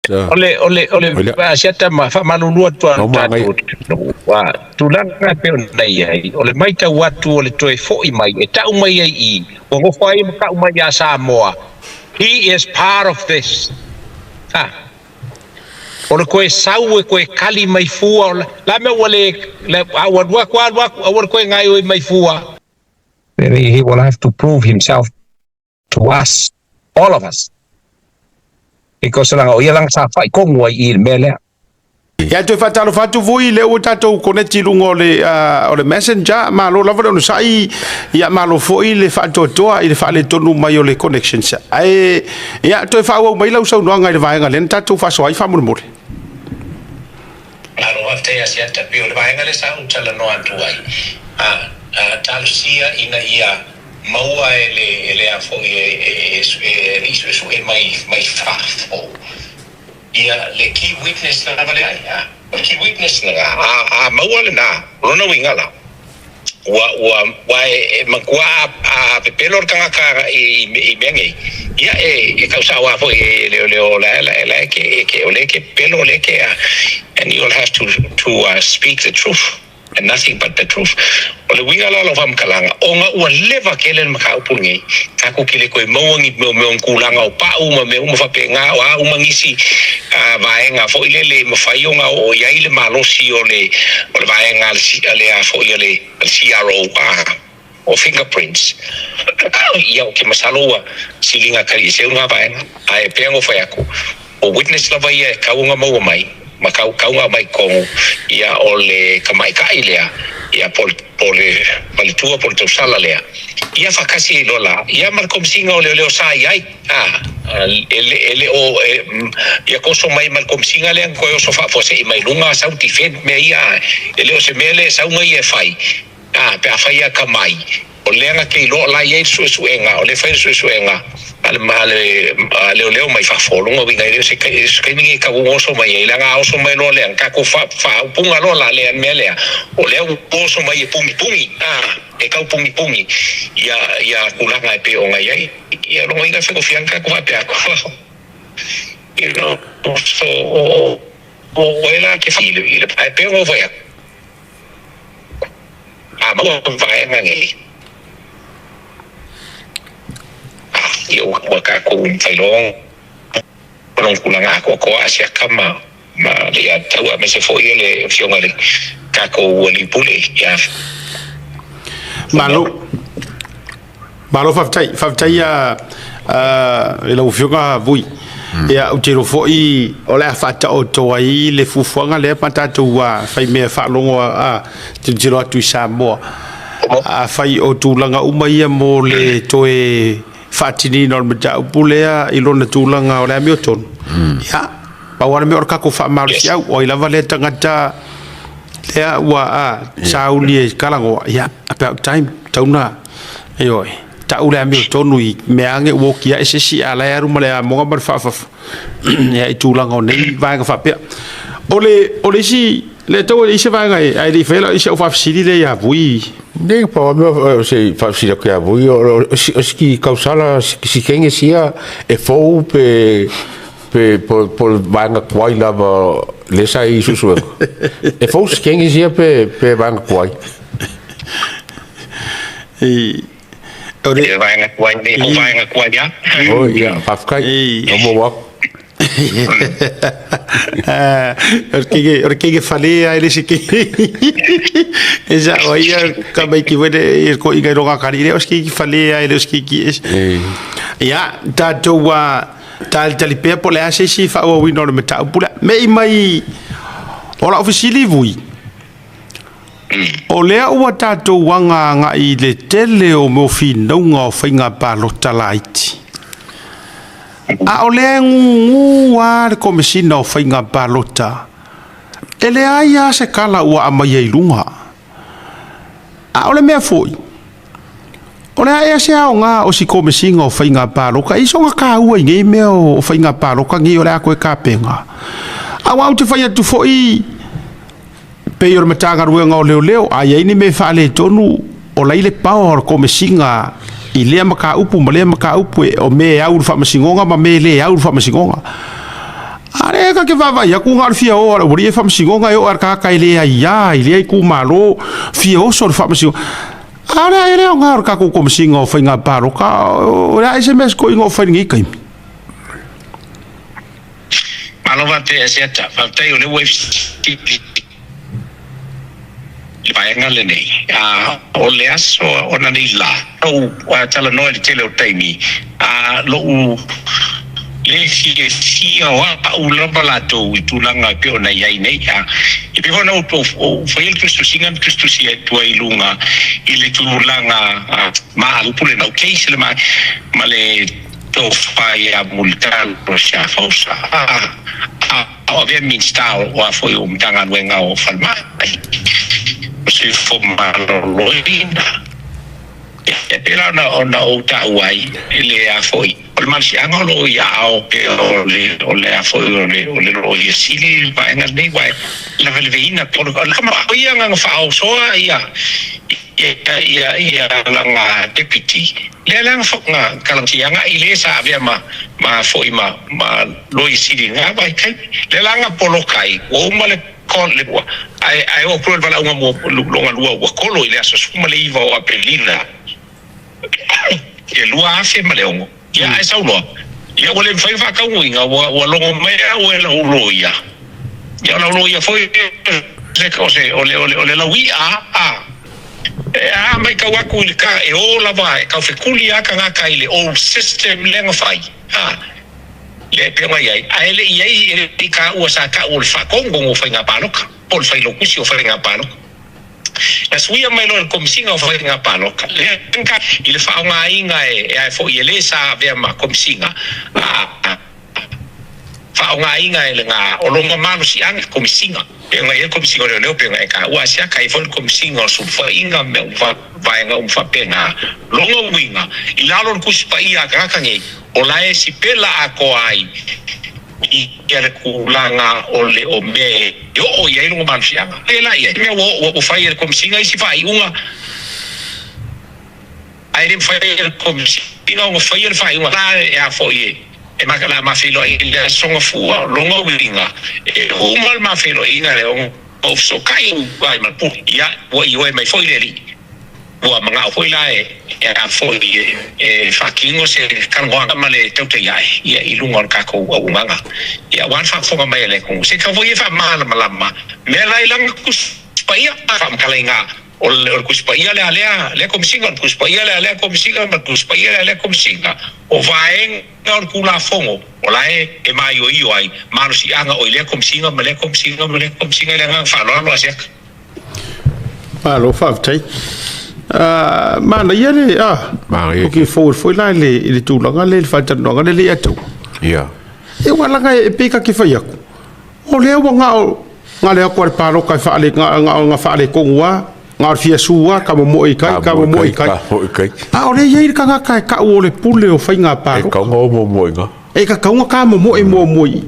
ole siata malulua tua wa tulanga pe nei ai ole mai ta watu ole toe foi mai e tau mai ai I o ngo fai ka mai ya Samoa. He is part of this. Ole koe sau e koe kali mai fua la me ole awadwa awar koe ngai o mai fua. He will have to prove himself to us, all of us. Because lang lang sa fai kong wai I mele. Ya tu fatalo fatu vui le o tatou koneti lungo le messenger ma lo lava no sai ya ma lo foi le fatu toa I le fa le tonu mai o le connections ai ya tu fa o mai lau sau no ngai le vai ngalen tatou fa soi fa mo mo alo ate ya sia tapi o le vai ngale sa un chala no antu ai talusia ina ia maua ele a foi isu mai fa ia le key witness na vale ai key witness na maua le na rona wingala wa magua a pepelor kanga ka I mengi ia e causa wa foi le la ke ole ke pelo le ke and you'll have to speak the truth and nothing but the truth. Ole wingala lo fam kalanga onga ua leva kele maka upungi kako kile koe mauangi me kulanga o pa uma me uma fa penga wa uma ngisi vaenga fo ile mafaiunga o yaile malosi ole vaenga le a fo ile CRO o fingerprints ia o ke masaloa silinga kali se unga vaenga ai pengo fa yako o witness la vai e kaunga mau mai makau kaunga mai kongo ia ole kamai kai lea ia pole palitua por tu sala lea ia fakasi lola ia markom singa ole o sai ai ele o ia koso mai markom singa le ko o sofa fose mai lunga sauti fen me ia ele o se mele sa unga ia fai pe afai kamai o lenga ke lo la ia suenga ole fai suenga ale leo mai fa folonga winga ile se ni ka woso mai ile nga oso mai lo le ka ko fa punga lo la le mele o le oso mai pungi e ka pungi ya kulanga pe o ngai ya lo winga se ko fianca ko pe ako you know so o ela ke ile pe o vai mo vai ngai yo waka ko failong non kulanga ko asia kama ma le tawa me se foi le fiongale ka ko wali pule ya malo faftai ya lo fionga vui ya o tiro foi o le fata o toi le fufuanga le patato wa fai me fa longo tiro atu Samoa fai o tulanga umai mo le toe fatini no mata upulea ilona tulanga o le mioton ya pa wana me orka ko fa marcia o ila vale tangata lea wa sauli kalango ya about time tauna yo ta ule mioton ui meange wokia esesi ala ya rumale mo ngamar fa ya tulanga nei va fa pe ole si le to le se va ai di fela se fa sili le ya vui nem pa me se fa sili que ya vui o ski causala si kenge sia e fo pe por vanga kwai la le sai susu e fo si kenge sia pe vanga kwai e ore vanga kwai ya oh ya fa kai no mo Orkige falea ele se que esa oia kamai ki vede ko iga roga karire oski falea ele oski ki ya tato wa tal pe pole ase si fa o wino me ta pula me mai ora ofisili vui o lea ua tato wanga nga I le tele o mo fi nonga o fainga pa lotalaiti a ole ngu ar komesina o fainga balota ele aia se kala ua amai ai lunga a ole mea foi ole aia se ao nga o si komesinga o fainga baloka iso nga ka ua inge mea o fainga baloka ngi ole a koe ka penga a wau te faia tu foi pe yor matanga ruenga o leo aia ini me faale tonu o laile pao o komesinga I lea maka upu ma lea maka upu o me au fa masingonga ma me le au fa masingonga are ka ke va ya ku ngal fia o ora uri fam singo ngai o ar ka kai le ya ile ku malo fia o so fam singo are ile ngar ka ku kom singo fa nga paro ka ora sms ko ngo fa ngi kai malo va te seta fa te o le web vai ngale nei o le aso o na ni la o tala no le tele o taimi lo le si o u la balato i tu langa pe ona ia nei i pe ona o foi el Cristo singa Cristo si e tu ai lunga i le tu langa ma al pule no case le ma le to fai a multar pro sha fosa ovvia min sta o foi tanga wenga o falma si formalo loina e pela na o tauai ele a foi o marsi angolo ia o pe o le a foi o le lo ia sili vai na nei vai la velveina por kama ia nga fa o so ia langa deputy le lang fo nga kalang sianga ile sa avia ma foi ma lo ia sili nga vai kai le langa polokai o male kon le wa ai o pro vala uma longa lua o kolo ile aso suma le iva o apelina e lua afe maleongo ya ai sau lo ya wole fai fa ka winga wa longo mai o la ulo ya la ulo ya foi se cose o le la wi mai ka waku le ka e o la vai ka fe kuli aka nga ka ile old system lenga fai le pe mai ai le ia e ka o sa ka o fa kongo o fa nga paloka por fai lo kusi o fa nga paloka as we mai lo komsinga o fa nga paloka le ka ile fa nga inga e ai fo ile sa ve ma komsinga fa nga inga ele nga o lo ma si ang komsinga e nga e komsinga le pe nga ka wa sia ka i fo komsinga so fa inga me va nga fa pena lo ngo winga ilalo kusi pa ia ka ngi o la e si pela ako ai i ele kulanga ole o me yo o ia no man fianga ela ia me o fai el komsinga i si fai unha ai dem fai el komsinga o fai el fai unha la e foi e makala ma filo i le songa fua longa winga e o mal ma filo inga le o so kai vai ma pu ia o i mai foi le wa manga foi la a foi fucking se kan go ma le tauta ia i lunga ka ko o manga ia wan fa fonga mai le ko se ka voi fa mal malama me la ilang kus pa ia fa kalenga o le kus pa ia le komsinga kus pa ia le komsinga ma kus pa ia le komsinga o vaeng or kula fongo o la e mai o io ai ma si anga o le komsinga ma le komsinga le nga fa lo asia lo fa tai mana ia le o ke foi la le tūlanga le whatanonga le atau ia e walanga e pika ki whai aku o lea wa ngā lea kua pāro kai whaale ngā whaale kongua ngā fia sua ka mo i kai o lea iei ka ngā kai ka o le pule o whai ngā pāro e kaunga o mo inga e ka kaunga ka mo i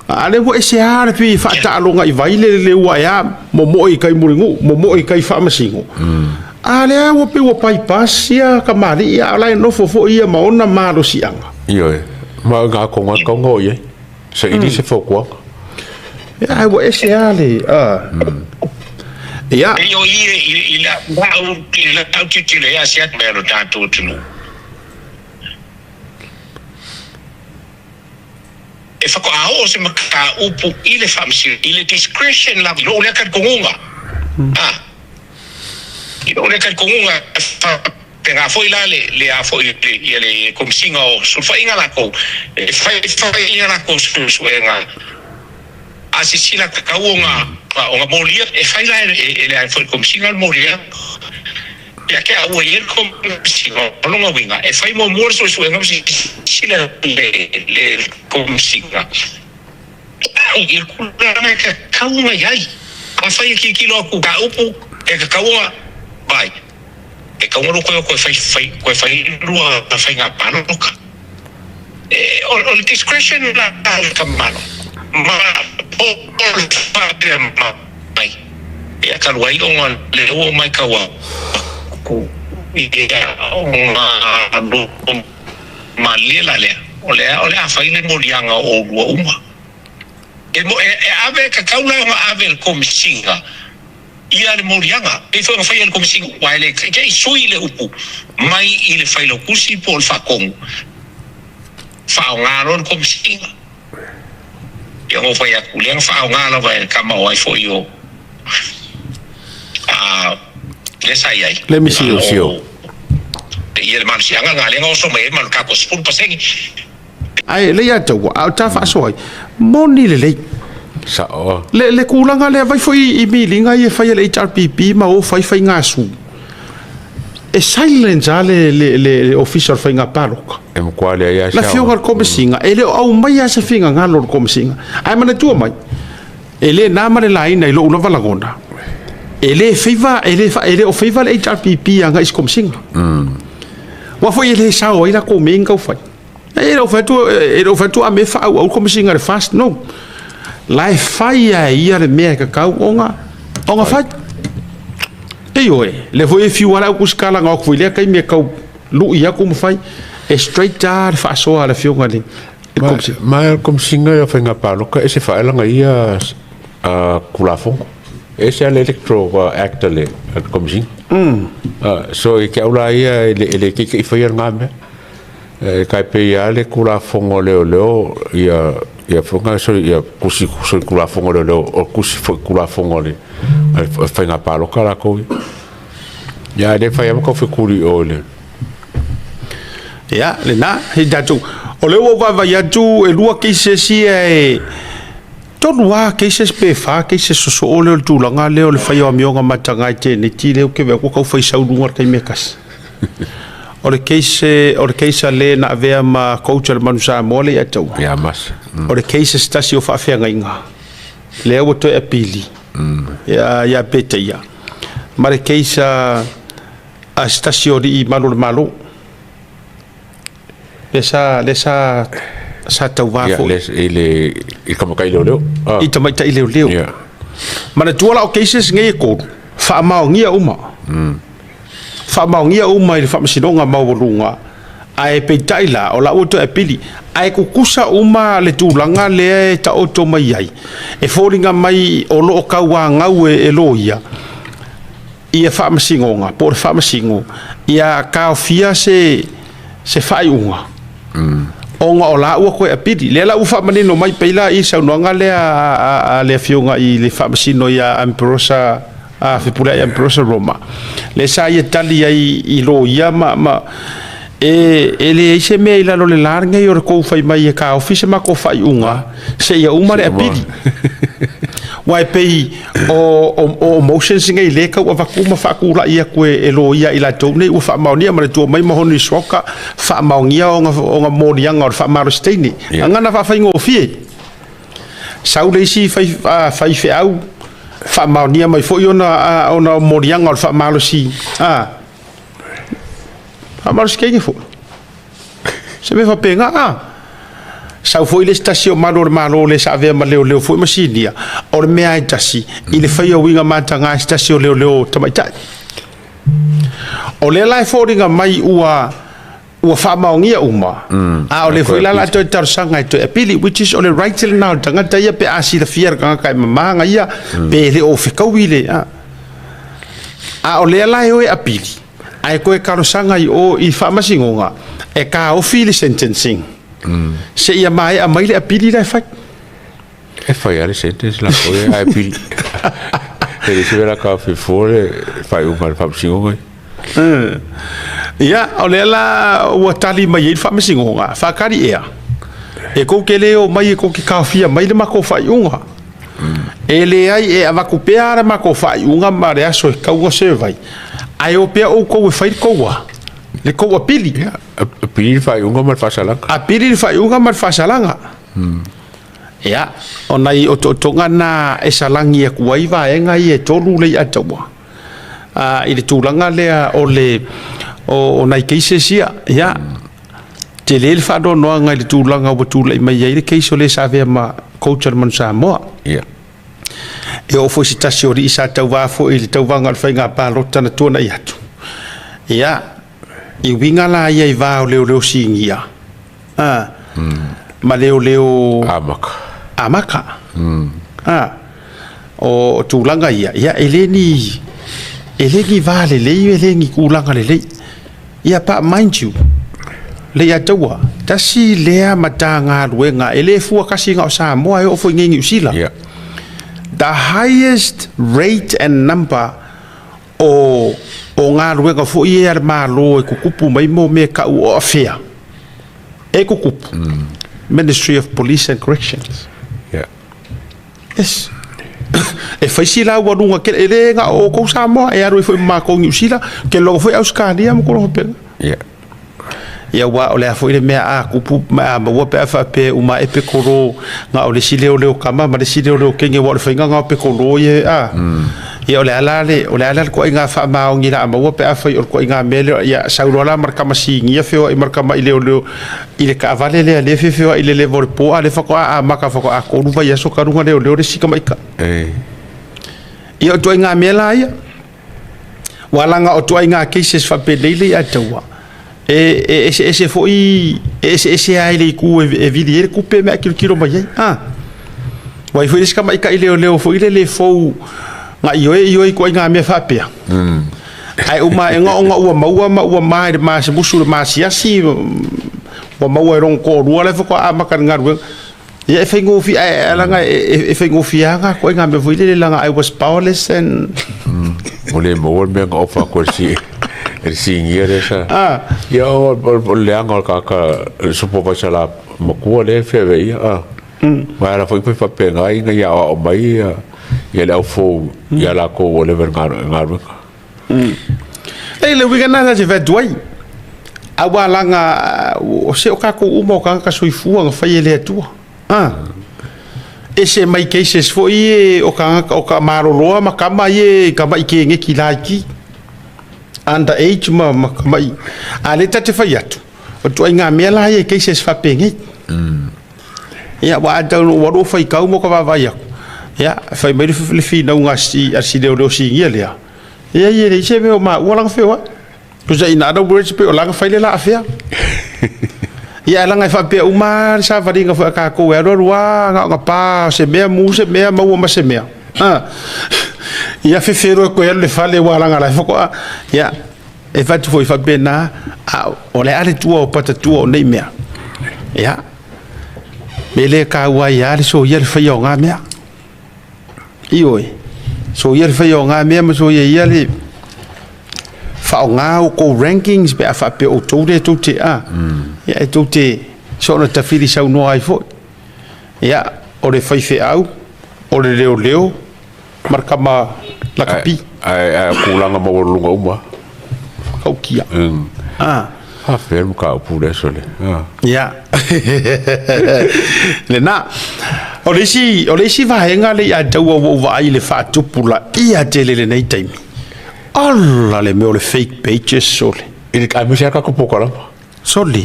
ale wo ese are pi fa ta longa i vai le ua ya mo i kai muringu mo i kai fa masingo ale wo pe wo pai pasia ka mari ya ala no fo ia maona malo sianga io ma ga ko nga ko ngoye se ini se fo kwa ya wo ese ale ya io i la au titile ya sia mero tanto tunu e fa ko a se maka upu ile famsi ile discretion la lo le ka konga o le kai konga penga foi la le a foi le komsinga o sulfa inga la ko fai inga la ko suenga asisila ka onga molia e fai la le foi komsinga molia ya que a o el komsinga longa winga e fai mo morso suenga sila le komsinga il kulana ka onga yai a fai ki kilo ku ka upu e ka onga vai e ka ngoro ko fai rua ka fai nga pano ka o discretion la ka malo ma o pa de mai e ka wai on le o mai ka wa ku i ma le la le o le a fai le molianga o uma ave ka kaula nga ave el komisinga ia le morianga e foi el komisinga wa le ke sui le upu mai i le failo kusi po le fakong fa ngalo le komisinga ia mo foi aku le fa ngalo va kama wa foi yo le sai ai le misio ia le malsianga nga le ngoso mai mal ka ko spul pasengi ai le ya tau au ta fa soi moni le sa le kulanga le vai foi I milinga I fai le HRPP ma o fai ngasu e silence le official fai nga paloka e mo kwale ia la fionga komisinga e le au mai asa finga ngalo komisinga ai mana tua mai e le na mare lai nei lo una valangona e le feiva o feiva le HRPP anga is komisinga wa foi le sa o ira ko menga o fai e lo fatu a me fa au komisinga le fast no lai fai ia le mea ka kau onga fai e oe le foi fiu ala ku skala nga ku le kai me kau lu ia ku mo fai e straight down fa so ala fiu nga le ma kom singa ya fenga palo ka ese fa nga ia kulafo ese ale electro actor le kom sing so e ke ula ia le ke fai nga me kai pe ia le kulafo leo ia fonga so ia kusi kula fonga le o kusi kula fonga le fenga palo kala ko ya le fa ko fe kuri ole ya le na he datu o le wo va ya tu e lua ke se si e to lua ke se pe fa ke se so ole tu langa le ole fa yo mi nga matanga te ni ti le ke ve ko fa sa lu ngar kai mekas o le keisa le na vea ma coach al manusa mole ya tau ya mas o le keisa stasio fa fenga inga le o to apili ya beta ya ma le keisa a stasio di malo le sa tau va fo ele como kai leo I tamai tai leo ma na tuala o keisa ngai ko fa ma ngia uma fa maungia uma I fa masinonga maulunga ai pe taila o la auto e pili ai kukusa uma le tulanga le ta auto mai ai e foringa mai o lo kaua ngau e loia ia fa masingonga por fa masingo ia ka fia se fai unga onga o la ko e pili le la ufa manino mai peila I sa nonga le fionga I le fa masino ia amprosa fe pula ya prosa Roma le sa ia tali ai lo ia ma ele se me ila lo le larga I ko fai mai ka office ma ko fai unga se ia uma le apili wai pei o motions ngai le ka wa kuma fa ku la ia ko e lo ia ila to nei u fa maonia ma to mai ma honi soka fa maonia o morianga o fa marosteni ngana fa fai ngofie saule si fai fe au fa maonia mai fo ona morianga o fa malosi fa malosi ke fo se me fa penga sa fo ile stasio malo le sa ave ma leo fo masinia o me ai tasi ile fa yo winga matanga stasio leo tamaitai o le lai fo ringa mai ua fa maongia uma o le fo la to tar sanga to apili which is on the right till now tanga ta ia pe asi la fier ka kai manga ia pe le o fe kawile o le lai o apili ai ko e karo sanga I fa masingonga e ka o fili sentencing se ia mai a mai le apili dai fa e fa ia le sentence la ko e apili e se vera ka fe fore fa u mal fa masingonga ia o le la o tali mai fa masingonga fa kari e ko ke leo mai ko ki kafia mai le mako fa unga ele ai e ava ku peara mako fa unga mare aso ka u se vai ai o pe o ko fa ko wa le ko pili pili fa unga mar fa salanga a pili fa unga mar fa salanga ia onai o tonga na e salangi e kuai va enga I e tolu le atawa I le tulanga lea o nai keise sia ia te le fa do no nga le tulanga o tula mai ia le keise le sa ve ma coach man sa mo ia e o fo sitasio ri sa tau va fo I le tau vanga fa nga pa rota na tona ia tu ia I winga la ia I va o leo singia ma leo amaka o tūlanga ia eleni vale lei eleni kūlanga lei ia pa mind you le ia taua tasi lea mata ngā ruenga ele fua kasi ngā o Samoa e o fo ngengi usila the highest rate and number o ngā ruenga fo i ar malo e kukupu mai mo me ka u o afea e kukupu Ministry of Police and Corrections yes e faisi la warunga ke ele nga o ko Samoa e aru foi ma ko usila ke logo foi Australia mo ko pe ia wa ole a foi me a kupu ma wa pe fa pe uma e pe koro nga ole sile ole o kama ma le sile ole o kenge wa foi nga pe koro ye ia ole ala ko nga fa ma o ngira ma wa pe fa ko nga mele ia saurola marka masi ngia feo i marka ma ile ole ile ka vale le feo ile le vor po ale fa ko a maka fa ko a ko ruva ia so karunga le ole sika mai ka ia to nga mela ia wala nga o to nga cases fa pe le atawa ese foi ese ai le ku e vidi ku pe me kilo mai vai foi sika mai ka ile ole foi le fo nga yo ko nga me fa pe ai uma nga ua ma se musu ma siasi wa mau rong ko rua le ko a maka nga ru e fe ngo fi ala nga e fe ngo fi nga ko nga me foi le nga I was powerless and ole mo me nga ofa ko si ngiere sa yo le nga ka supo pa sala mo ko le fe ve wa la foi pa pe nga ya o mai ia le au fou ia la ko o le vergaru le wigana na je vedoi awa langa o se o ka ko umo ka soifua nga fai le atua ese mai cases foi o ka maroloa makama ye kama ike nge kilaki under age ma mai ale tate fai atu o tu nga mela ye cases fa pengi ia wa do fai ka mo ka va ya ya fai mai le fina unga si le si ngia le ia ye se me ma wala feo tu za ina da words pe o langa fai le la afia ia langa fa pe uma sa va dinga fa ka ko ero wa nga pa se me mu se me ma ma se me ia fe fero ko le fale wa langa la fa ko ia e fa tu foi fa bena o le ale tu o pata tu o nei me ia mele ka wa ia le so ia le fa yo nga me ioi so ia fa yo nga me ma so ia le fa nga ko rankings be fa pe o to te ia to te so na tafiri sa no ai fo ia o le fai fe au o le leo marka ma la kapi ai kulanga mo lunga uma au kia ha fermo ka pure sole ia le na o le si va henga le ya tau o va ai le fa tupula ia tele le nei time alla le me o le fake pages sole il ka mi ka ko pokola sole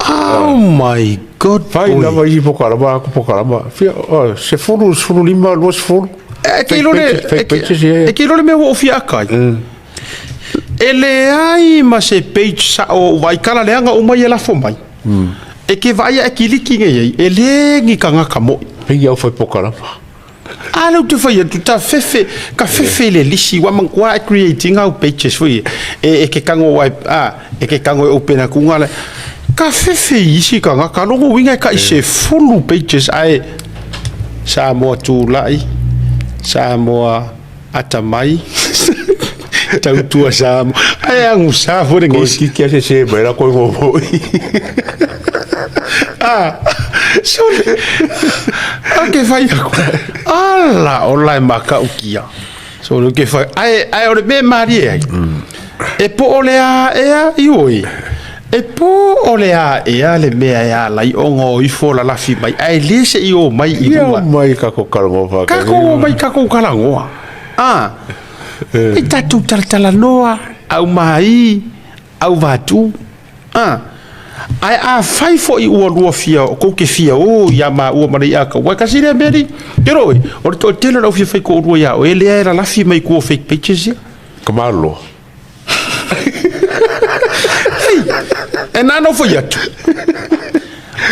oh my god fai la vai pokola ko pokola se fulu lima lo fulu e che lo le me o fia kai ele ai ma se page sa o vai kala le anga o mai la fo mai e ke vai a kiliki nge ele ngi kanga kamo pe ia foi pokola ala tu fai tu ta fefe ka fefe le lisi wa man kwa creating out pages foi e ke kango wa e ke kango open a kunga ka fefe isi kanga ka longo winga ka se full pages ai sa mo tu lai sa mo atamai tau tua sa ai ang sa fo de ngi ki se bera ko mo so ke fai ala ola maka ukia so lo ke fai ai o me mari e po ole a ioi e po ole a le me a la i ongo i fo la fi mai ai le se i o mai i mai ka ko kalango fa ka ko mai ka ko kalango e tatu tartala noa au mai au vatu ai a fai fo i ua fia ko ke fia o ya ma ua mari aka wa kasi le meri pero o to tele la fia fai ko ua ya o ele era la fi mai ko fake pages ya kamalo e nano fo ya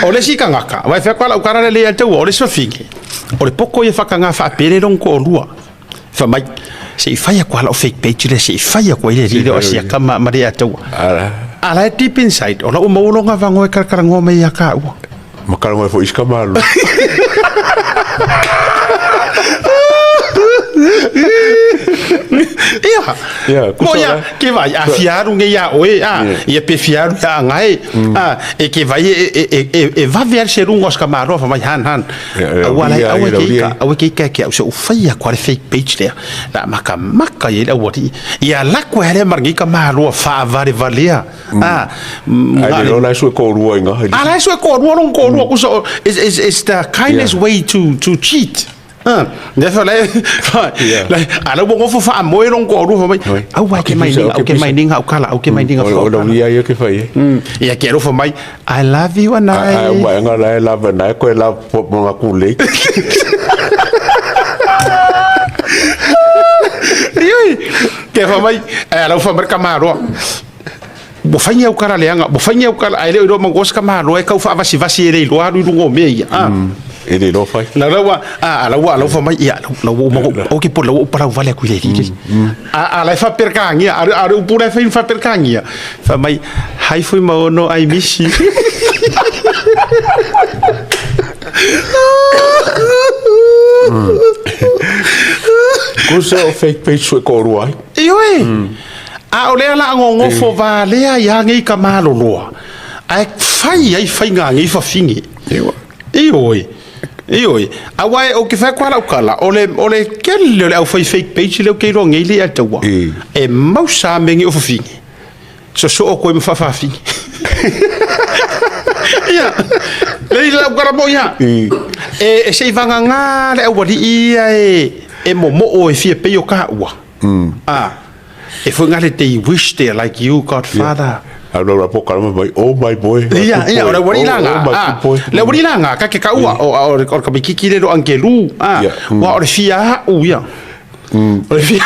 o le si kangaka vai fa kwala ukara le ya te o le so fingi o le poko ia whakanga whaapere rong ko lua whamai se i whaia kua lau fake page le se i whaia kua ile rire o sia kama mare atau ala e deep inside o lau maulonga vango e karakarango mai a ka ua makarango e fo iska malu mo ia ke vai a fiaru nge ia oe ia pe fiaru ia ngai e ke vai e va ver se rungos kamaro fa mai han wala au ke ke au se ufia kwa fake page there la maka ia wati ia la kwa hele margi kamaro fa vare valia ai lo la su ko ruo nga ala su ko ruo non ko ruo so is the kindest way to cheat Nefo lai ala bo ngofo fa mo ron ko ru fa mai au wa ke mai ning au kala au ke mai ning o lo ia yo ke fai ia ke ro fa mai I love you and I wa nga la love na ko la mo nga ku le ke fa mai ala fa mer kamaro bo fanya o kara leanga bo fanya o kara ai le ro mo gos kamaro e ka fa vasi e lo aru ngo me ia ele lo fai la wa fa mai ia la mo o ke por la para vale ku le la fa per kangia a u pura fa per kangia fa mai hai foi mo no ai miss you Kusa o fake page so ko ruai ioi a o le la ngo fo vale ya ngi kamalo lo ai fai nga ngi fa fingi ioi awai o ke fa kwa la kala ole kelle le au fake page le ke ro ngi le atawa e mau sa mengi o fingi so o ko me fa fingi ya le la gara mo ya e se vanga nga le o di ia e momo o e fie pe yo ka wa e foi ngale te wish there like you godfather Alo rapo kalama mai oh my boy ia ora wari langa le wari langa ka ke ka ua o ka bikiki le ro angelu wa o fia u ia o fia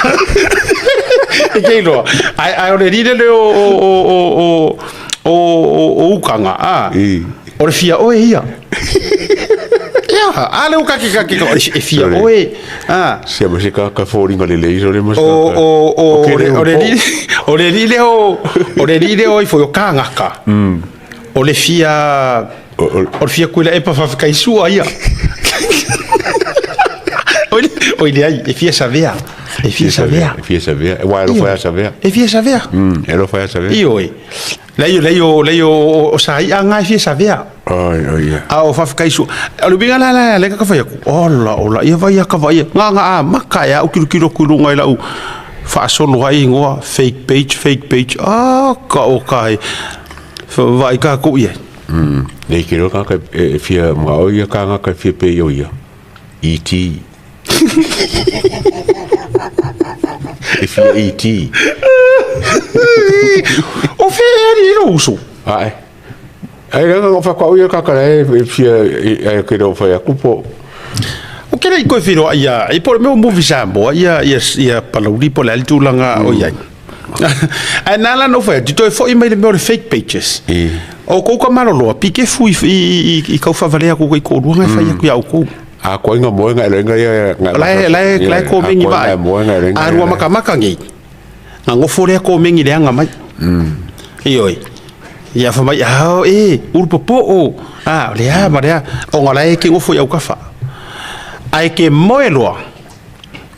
e ke lo ai o le ride le o ukanga o fia o ia ia ale o ka e fia o se ma se ka foringa le leiso le mas o le ride o i foi o kanga ka o le fia kuila e pa fa kai sua ia o ile ai e fia savea e wa lo fa savea e fia savea e lo fa savea oi leio o sai anga fia savea ai o fa kai su o binga la le ka fa ku ola ia vai ka vai nga maka ya o kilo ngai la u fa solo ai ngo fake page ka o kai vai ka ku ia le kilo ka fia ma o ia ka fia pe yo ia ET if you ET o feri no uso ai nga fa ko ia ka fia ke do fa ku po o que nei ko firo ia e por meu movie sambo ia palauri por la tulanga o ia ai nala no fa tu fo i mai le fake pages o ko ka malo pike fui i ka fa valea ko ko ruanga fa ia ku ya ko a ko nga mo nga lenga ia la ko mengi vai a rua maka ngi ngo fore ko mengi le nga mai ioi ia fa mai urpopo le marea o ngala ke ngo fo ya ka fa ai ke moelo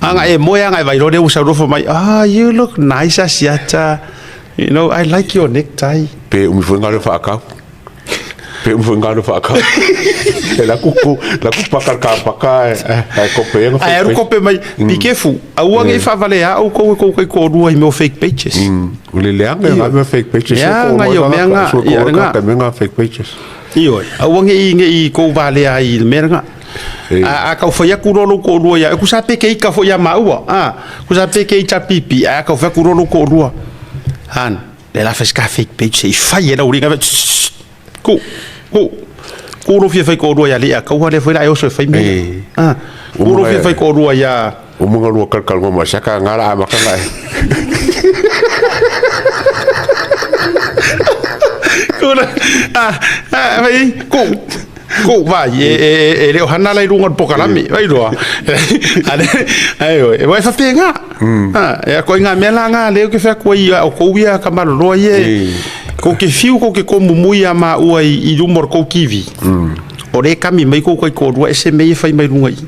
anga e moya anga vai rode usa rofo mai you look nice asiata you know I like your necktie pe funga fa ka la kuku paka ai kope mai be careful au ngi fa vale au ko rua i meu fake pages le leanga me fake pages ko menga fake pages io au ngi ko vale ai menga a ka foi ku rolo ko rua ya ku sa pe ke ka foi ma ua ku sa pe ke cha pipi a ka foi ku rolo ko rua han le la fes ka fake page sei fai era uri ku ro fai ko rua ya le ka wa le foi la yo so fai me ku ro fai ko rua ya o mo ngalo kal ngoma saka ngara ma kala ku vai ku ko vai e le hana lai runga pokalami vai roa ale ayo e vai fa penga e ko nga mela nga le ke fa ko ia o ko ia ka malo ye ko ke fiu ko ke ko mumuia ma ua i rumor ko kiwi o le kami mai ko ko ro ese mai fa mai runga i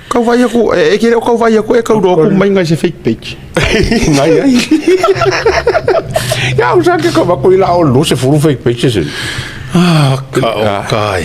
ko vai ko e ke ko vai ko e ka ro ko mai nga se fake page ngai ai ya usa que como coi la o no se furu fake page kai